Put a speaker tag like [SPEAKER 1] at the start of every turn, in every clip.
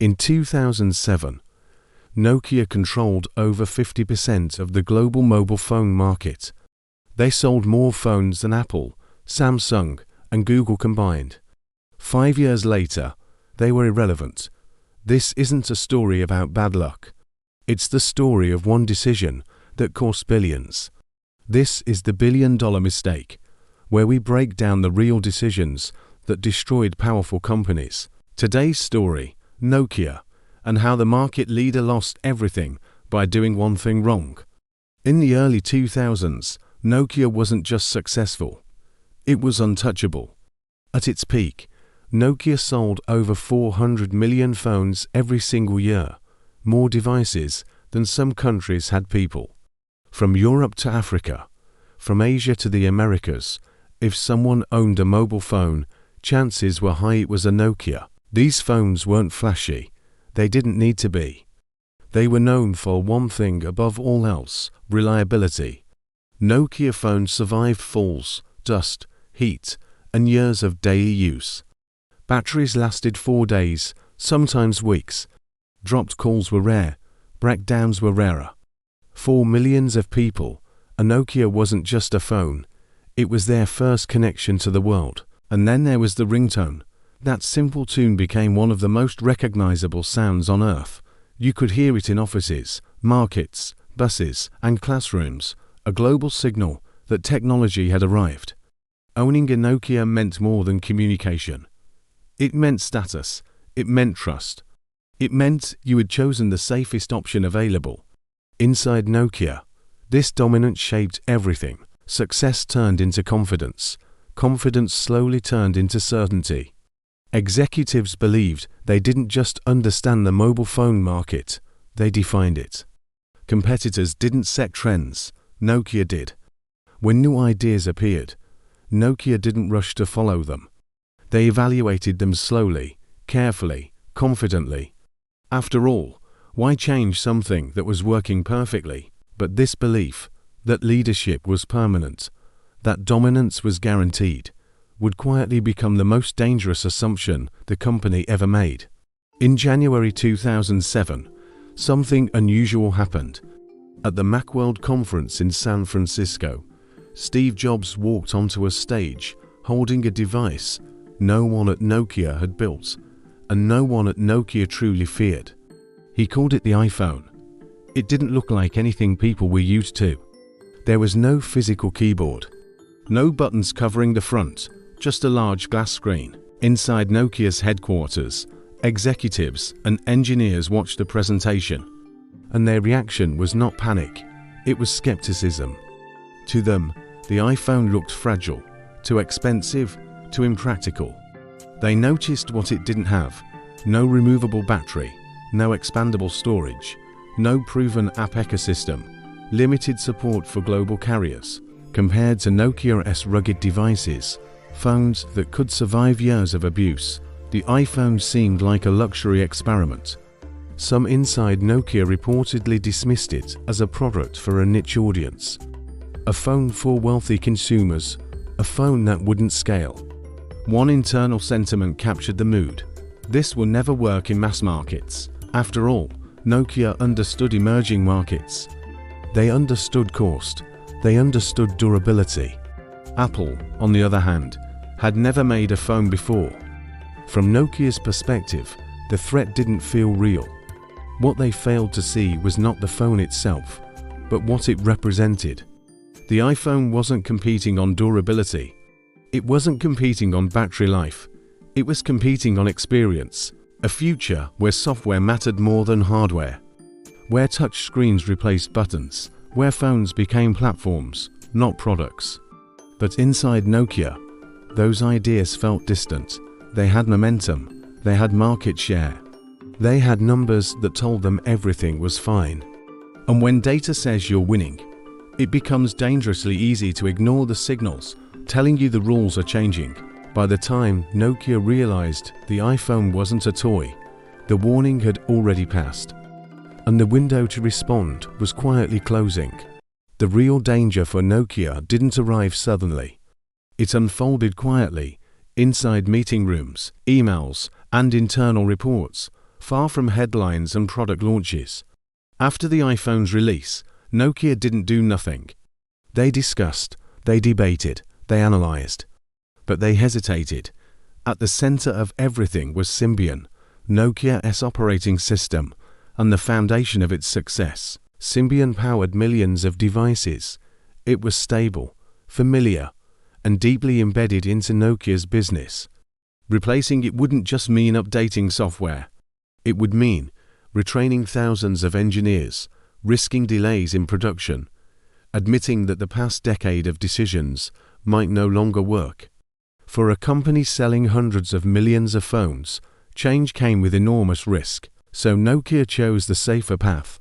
[SPEAKER 1] In 2007, Nokia controlled over 50% of the global mobile phone market. They sold more phones than Apple, Samsung, and Google combined. 5 years later, they were irrelevant. This isn't a story about bad luck. It's the story of one decision that cost billions. This is the billion-dollar mistake, where we break down the real decisions that destroyed powerful companies. Today's story, Nokia, and how the market leader lost everything by doing one thing wrong. In the early 2000s, Nokia wasn't just successful, it was untouchable. At its peak, Nokia sold over 400 million phones every single year, more devices than some countries had people. From Europe to Africa, from Asia to the Americas, if someone owned a mobile phone, chances were high it was a Nokia. These phones weren't flashy. They didn't need to be. They were known for one thing above all else: reliability. Nokia phones survived falls, dust, heat, and years of daily use. Batteries lasted 4 days, sometimes weeks. Dropped calls were rare, breakdowns were rarer. For millions of people, a Nokia wasn't just a phone, it was their first connection to the world. And then there was the ringtone. That simple tune became one of the most recognizable sounds on earth. You could hear it in offices, markets, buses, and classrooms, a global signal that technology had arrived. Owning a Nokia meant more than communication. It meant status, it meant trust. It meant you had chosen the safest option available. Inside Nokia, this dominance shaped everything. Success turned into confidence. Confidence slowly turned into certainty. Executives believed they didn't just understand the mobile phone market, they defined it. Competitors didn't set trends, Nokia did. When new ideas appeared, Nokia didn't rush to follow them. They evaluated them slowly, carefully, confidently. After all, why change something that was working perfectly? But this belief, that leadership was permanent, that dominance was guaranteed, would quietly become the most dangerous assumption the company ever made. In January 2007, something unusual happened. At the Macworld conference in San Francisco, Steve Jobs walked onto a stage holding a device no one at Nokia had built, and no one at Nokia truly feared. He called it the iPhone. It didn't look like anything people were used to. There was no physical keyboard, no buttons covering the front, just a large glass screen. Inside Nokia's headquarters, executives and engineers watched the presentation, and their reaction was not panic, it was skepticism. To them, the iPhone looked fragile, too expensive, too impractical. They noticed what it didn't have: no removable battery, no expandable storage, no proven app ecosystem, limited support for global carriers. Compared to Nokia's rugged devices, phones that could survive years of abuse, the iPhone seemed like a luxury experiment. Some inside Nokia reportedly dismissed it as a product for a niche audience. A phone for wealthy consumers, a phone that wouldn't scale. One internal sentiment captured the mood: this will never work in mass markets. After all, Nokia understood emerging markets. They understood cost. They understood durability. Apple, on the other hand, had never made a phone before. From Nokia's perspective, the threat didn't feel real. What they failed to see was not the phone itself, but what it represented. The iPhone wasn't competing on durability. It wasn't competing on battery life. It was competing on experience, a future where software mattered more than hardware, where touch screens replaced buttons, where phones became platforms, not products. But inside Nokia, those ideas felt distant. They had momentum, they had market share, they had numbers that told them everything was fine. And when data says you're winning, it becomes dangerously easy to ignore the signals telling you the rules are changing. By the time Nokia realized the iPhone wasn't a toy, the warning had already passed, and the window to respond was quietly closing. The real danger for Nokia didn't arrive suddenly. It unfolded quietly, inside meeting rooms, emails, and internal reports. far from headlines and product launches. After the iPhone's release, Nokia didn't do nothing. They discussed, they debated, they analyzed. But they hesitated. At the center of everything was Symbian, Nokia's operating system, and the foundation of its success. Symbian powered millions of devices. It was stable, familiar, and deeply embedded into Nokia's business. Replacing it wouldn't just mean updating software. It would mean retraining thousands of engineers, risking delays in production, admitting that the past decade of decisions might no longer work. For a company selling hundreds of millions of phones, change came with enormous risk, so Nokia chose the safer path.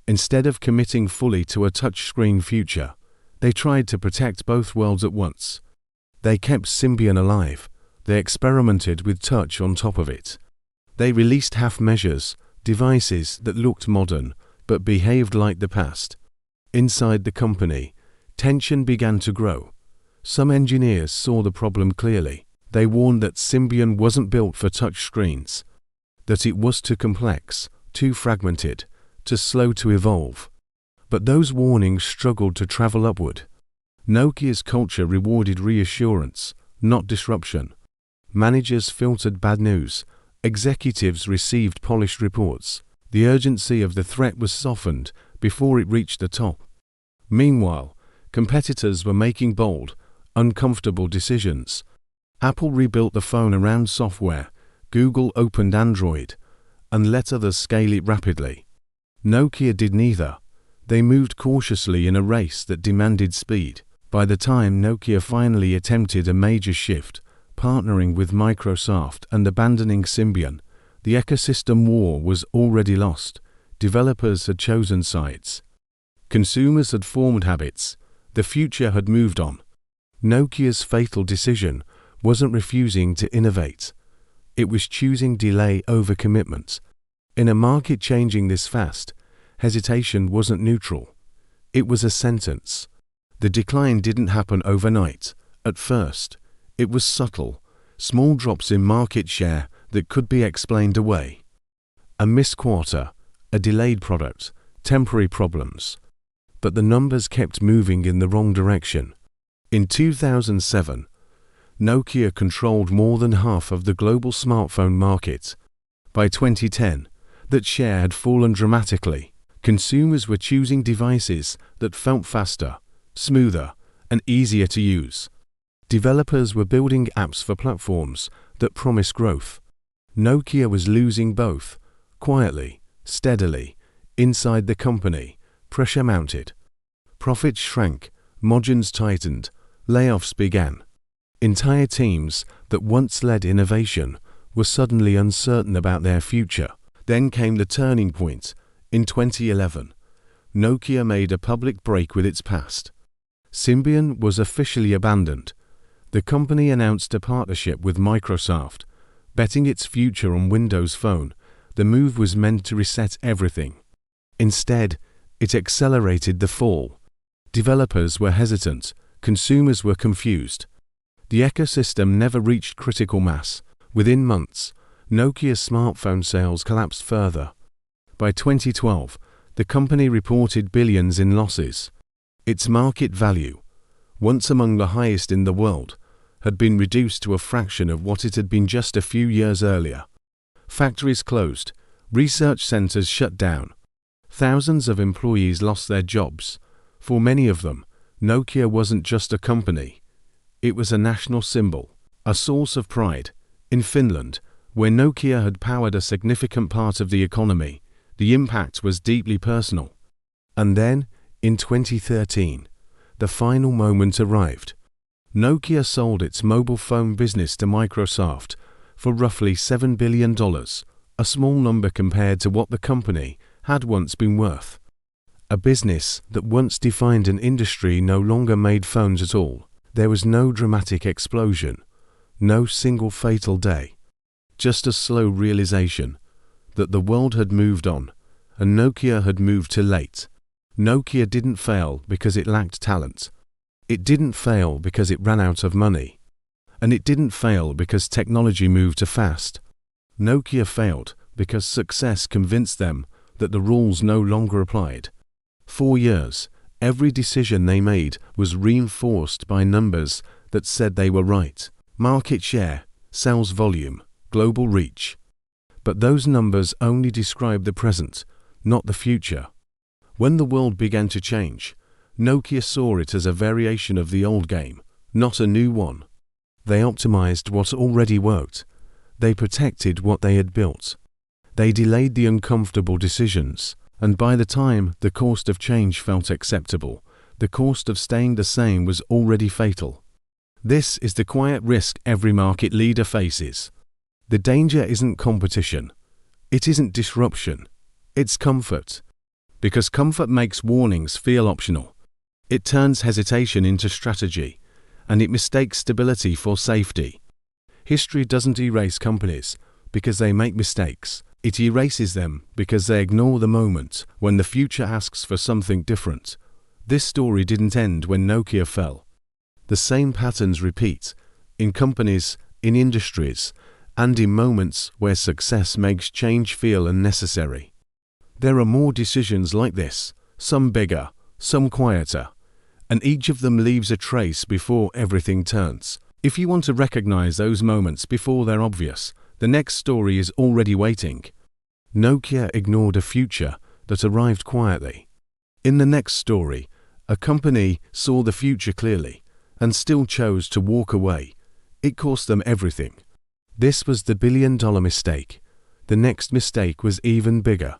[SPEAKER 1] Instead of committing fully to a touchscreen future, they tried to protect both worlds at once. They kept Symbian alive. They experimented with touch on top of it. They released half-measures, devices that looked modern but behaved like the past. Inside the company, tension began to grow. Some engineers saw the problem clearly. They warned that Symbian wasn't built for touchscreens, that it was too complex, too fragmented, too slow to evolve. But those warnings struggled to travel upward. Nokia's culture rewarded reassurance, not disruption. Managers filtered bad news. Executives received polished reports. The urgency of the threat was softened before it reached the top. Meanwhile, competitors were making bold, uncomfortable decisions. Apple rebuilt the phone around software. Google opened Android and let others scale it rapidly. Nokia did neither. They moved cautiously in a race that demanded speed. By the time Nokia finally attempted a major shift, partnering with Microsoft and abandoning Symbian, the ecosystem war was already lost. Developers had chosen sides. Consumers had formed habits. The future had moved on. Nokia's fatal decision wasn't refusing to innovate. It was choosing delay over commitment. In a market changing this fast, hesitation wasn't neutral. It was a sentence. The decline didn't happen overnight. At first, it was subtle, small drops in market share that could be explained away. A missed quarter, a delayed product, temporary problems. But the numbers kept moving in the wrong direction. In 2007, Nokia controlled more than half of the global smartphone market. By 2010, that share had fallen dramatically. Consumers were choosing devices that felt faster, smoother, and easier to use. Developers were building apps for platforms that promised growth. Nokia was losing both, quietly, steadily, inside the company. Pressure mounted. Profits shrank, margins tightened, layoffs began. Entire teams that once led innovation were suddenly uncertain about their future. Then came the turning point. In 2011, Nokia made a public break with its past. Symbian was officially abandoned. The company announced a partnership with Microsoft, betting its future on Windows Phone. The move was meant to reset everything. Instead, it accelerated the fall. Developers were hesitant, consumers were confused. The ecosystem never reached critical mass. Within months, Nokia's smartphone sales collapsed further. By 2012, the company reported billions in losses. Its market value, once among the highest in the world, had been reduced to a fraction of what it had been just a few years earlier. Factories closed, research centers shut down. Thousands of employees lost their jobs. For many of them, Nokia wasn't just a company. It was a national symbol, a source of pride. In Finland, where Nokia had powered a significant part of the economy, the impact was deeply personal. And then, in 2013, the final moment arrived. Nokia sold its mobile phone business to Microsoft for roughly $7 billion, a small number compared to what the company had once been worth. A business that once defined an industry no longer made phones at all. There was no dramatic explosion, no single fatal day, just a slow realization that the world had moved on and Nokia had moved too late. Nokia didn't fail because it lacked talent. It didn't fail because it ran out of money. And it didn't fail because technology moved too fast. Nokia failed because success convinced them that the rules no longer applied. 4 years, every decision they made was reinforced by numbers that said they were right. Market share, sales volume, global reach. But those numbers only describe the present, not the future. When the world began to change, Nokia saw it as a variation of the old game, not a new one. They optimized what already worked. They protected what they had built. They delayed the uncomfortable decisions, and by the time the cost of change felt acceptable, the cost of staying the same was already fatal. This is the quiet risk every market leader faces. The danger isn't competition. It isn't disruption. It's comfort. Because comfort makes warnings feel optional. It turns hesitation into strategy, and it mistakes stability for safety. History doesn't erase companies because they make mistakes. It erases them because they ignore the moment when the future asks for something different. This story didn't end when Nokia fell. The same patterns repeat in companies, in industries, and in moments where success makes change feel unnecessary. There are more decisions like this, some bigger, some quieter, and each of them leaves a trace before everything turns. If you want to recognize those moments before they're obvious, the next story is already waiting. Nokia ignored a future that arrived quietly. In the next story, a company saw the future clearly and still chose to walk away. It cost them everything. This was the billion-dollar mistake. The next mistake was even bigger.